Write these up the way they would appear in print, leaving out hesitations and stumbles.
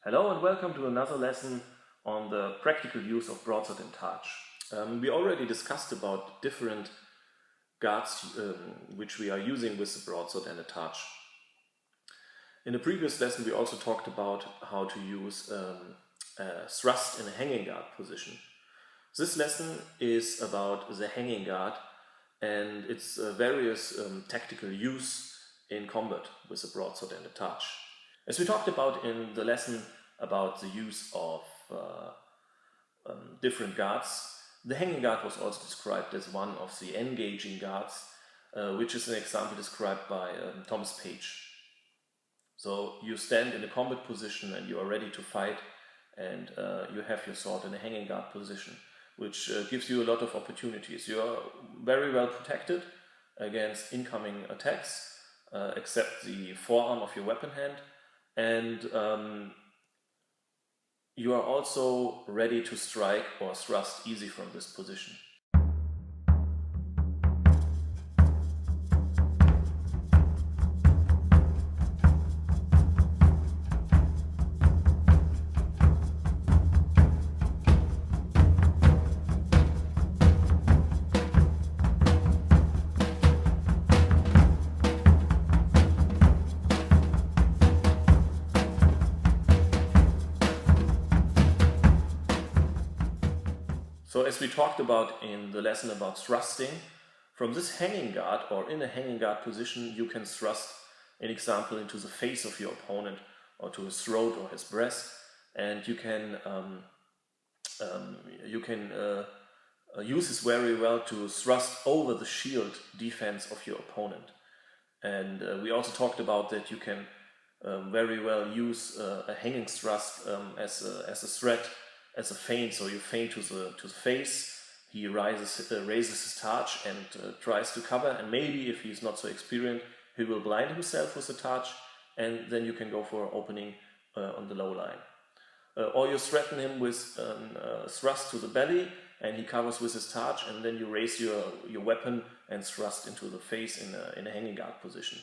Hello and welcome to another lesson on the practical use of broadsword and targe. We already discussed about different guards which we are using with the broadsword and the targe. In the previous lesson we also talked about how to use thrust in a hanging guard position. This lesson is about the hanging guard and its various tactical use in combat with the broadsword and the targe. As we talked about in the lesson about the use of different guards, the hanging guard was also described as one of the engaging guards, which is an example described by Thomas Page. So you stand in a combat position and you are ready to fight, and you have your sword in a hanging guard position, which gives you a lot of opportunities. You are very well protected against incoming attacks, except the forearm of your weapon hand, and you are also ready to strike or thrust easy from this position. So as we talked about in the lesson about thrusting, from this hanging guard or in a hanging guard position you can thrust, an example, into the face of your opponent or to his throat or his breast, and you can use this very well to thrust over the shield defense of your opponent. And we also talked about that you can very well use a hanging thrust as a threat, as a feint. So you feint to the face, he raises his targe and tries to cover, and maybe if he's not so experienced he will blind himself with the targe, and then you can go for an opening on the low line. Or you threaten him with a thrust to the belly and he covers with his targe, and then you raise your weapon and thrust into the face in a hanging guard position.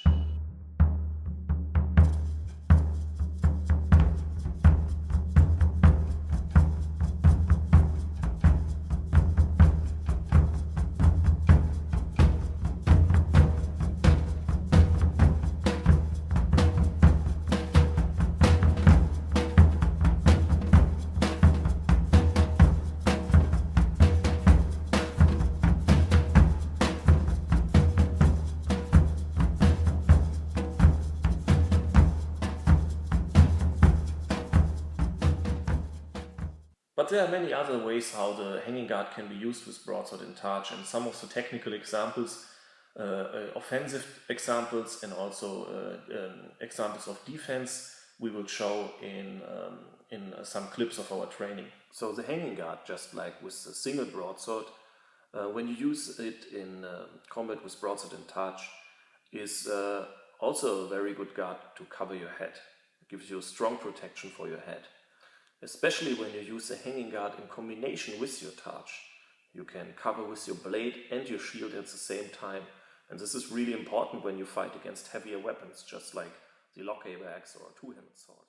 But there are many other ways how the hanging guard can be used with broadsword and targe, and some of the technical examples, offensive examples, and also examples of defense we will show in some clips of our training. So the hanging guard, just like with the single broadsword, when you use it in combat with broadsword and targe, is also a very good guard to cover your head. It gives you a strong protection for your head. Especially when you use the hanging guard in combination with your targe. You can cover with your blade and your shield at the same time, and this is really important when you fight against heavier weapons, just like the lock axe or a two-handed sword.